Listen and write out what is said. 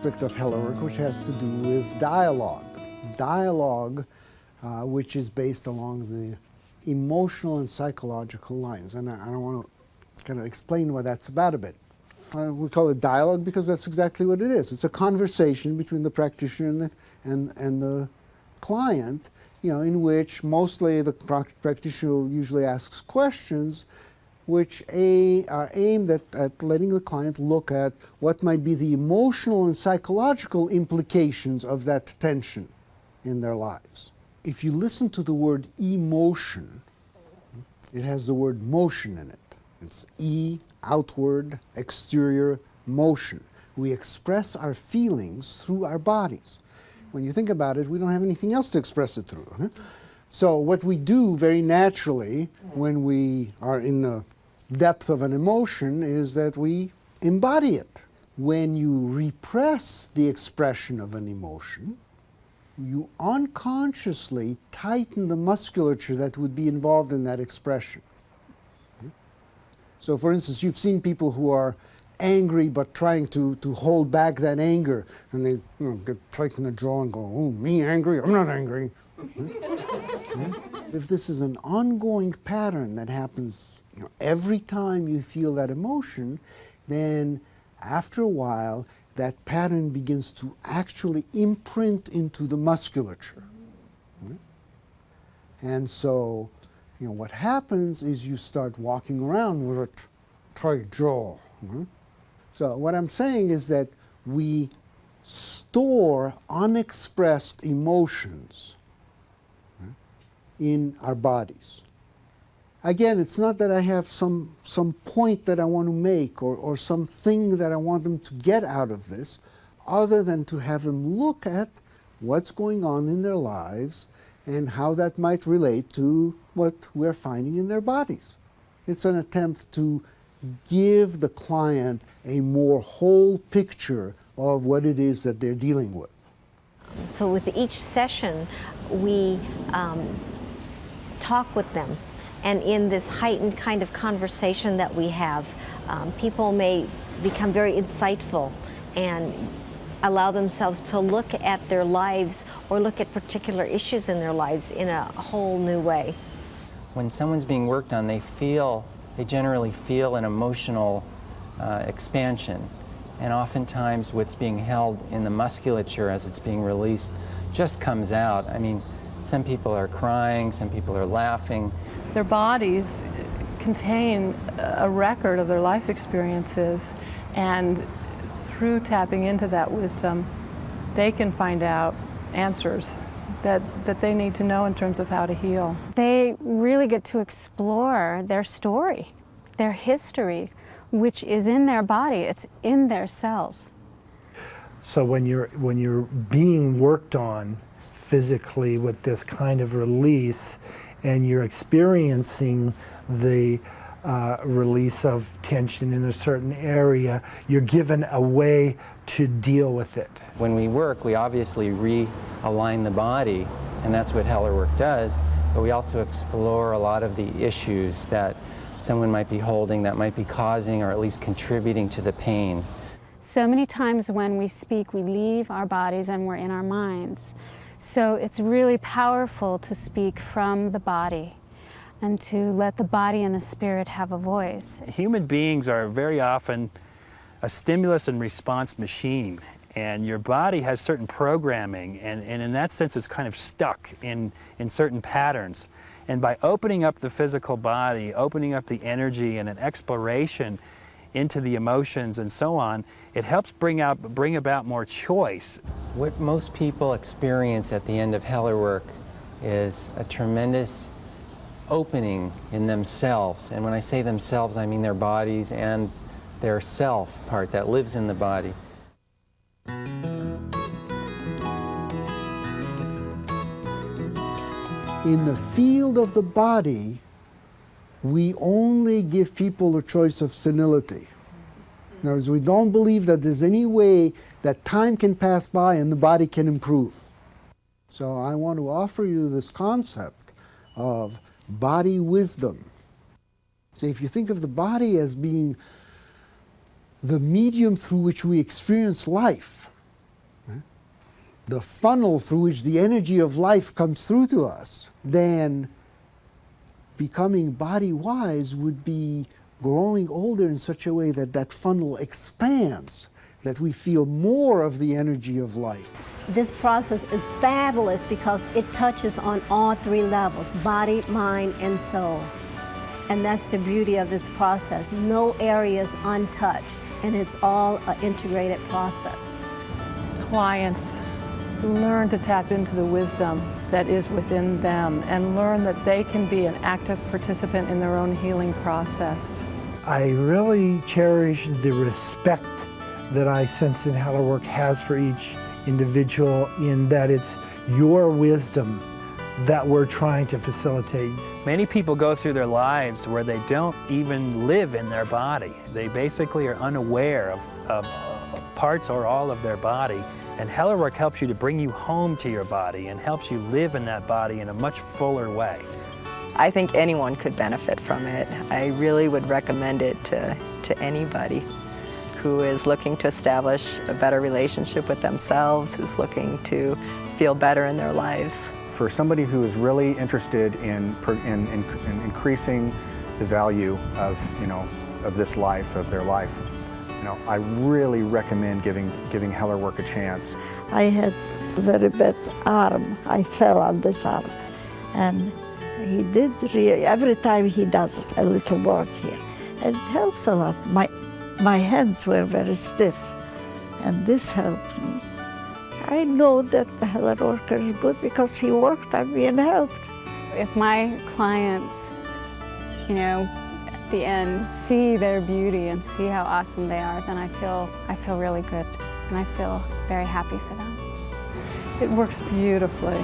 aspect of Hellerwork which has to do with dialogue. Dialogue which is based along the emotional and psychological lines. And I want to kind of explain what that's about a bit. We call it dialogue because that's exactly what it is. It's a conversation between the practitioner and the client, in which mostly the practitioner usually asks questions which are aimed at letting the client look at what might be the emotional and psychological implications of that tension in their lives. If you listen to the word emotion, it has the word motion in it. It's outward, exterior, motion. We express our feelings through our bodies. When you think about it, we don't have anything else to express it through. Huh? So what we do very naturally when we are in the depth of an emotion is that we embody it. When you repress the expression of an emotion, you unconsciously tighten the musculature that would be involved in that expression. So for instance, you've seen people who are angry but trying to hold back that anger, and they get tighten the jaw and go, "Oh, me angry? I'm not angry." If this is an ongoing pattern that happens every time you feel that emotion, then after a while that pattern begins to actually imprint into the musculature. And so what happens is you start walking around with a tight jaw. So what I'm saying is that we store unexpressed emotions in our bodies. Again, it's not that I have some point that I want to make or something that I want them to get out of this, other than to have them look at what's going on in their lives and how that might relate to what we're finding in their bodies. It's an attempt to give the client a more whole picture of what it is that they're dealing with. So with each session, we talk with them. And in this heightened kind of conversation that we have, people may become very insightful and allow themselves to look at their lives or look at particular issues in their lives in a whole new way. When someone's being worked on, they generally feel an emotional expansion. And oftentimes what's being held in the musculature as it's being released just comes out. I mean, some people are crying, some people are laughing. Their bodies contain a record of their life experiences, and through tapping into that wisdom, they can find out answers that they need to know in terms of how to heal. They really get to explore their story, their history, which is in their body, it's in their cells. So when you're being worked on physically with this kind of release, and you're experiencing the release of tension in a certain area, you're given a way to deal with it. When we work, we obviously realign the body, and that's what Hellerwork does, but we also explore a lot of the issues that someone might be holding that might be causing or at least contributing to the pain. So many times when we speak, we leave our bodies and we're in our minds. So it's really powerful to speak from the body and to let the body and the spirit have a voice. Human beings are very often a stimulus and response machine, and your body has certain programming, and in that sense it's kind of stuck in certain patterns. And by opening up the physical body, opening up the energy and an exploration into the emotions and so on, it helps bring about more choice. What most people experience at the end of Hellerwork is a tremendous opening in themselves. And when I say themselves, I mean their bodies and their self part that lives in the body. In the field of the body, we only give people the choice of senility. In other words, we don't believe that there's any way that time can pass by and the body can improve. So I want to offer you this concept of body wisdom. So if you think of the body as being the medium through which we experience life, the funnel through which the energy of life comes through to us, then becoming body-wise would be growing older in such a way that that funnel expands, that we feel more of the energy of life. This process is fabulous because it touches on all three levels, body, mind, and soul. And that's the beauty of this process. No area is untouched, and it's all an integrated process. Clients learn to tap into the wisdom that is within them and learn that they can be an active participant in their own healing process. I really cherish the respect that I sense in Hellerwork has for each individual, in that it's your wisdom that we're trying to facilitate. Many people go through their lives where they don't even live in their body. They basically are unaware of parts or all of their body. And Hellerwork helps you to bring you home to your body and helps you live in that body in a much fuller way. I think anyone could benefit from it. I really would recommend it to anybody who is looking to establish a better relationship with themselves, who's looking to feel better in their lives. For somebody who is really interested in increasing the value of, of this life, of their life, I really recommend giving Hellerwork a chance. I had a very bad arm. I fell on this arm. And he did really, every time he does a little work here, it helps a lot. My hands were very stiff, and this helped me. I know that the Hellerworker is good because he worked on me and helped. If my clients, at the end see their beauty and see how awesome they are, then I feel really good, and I feel very happy for them. It works beautifully.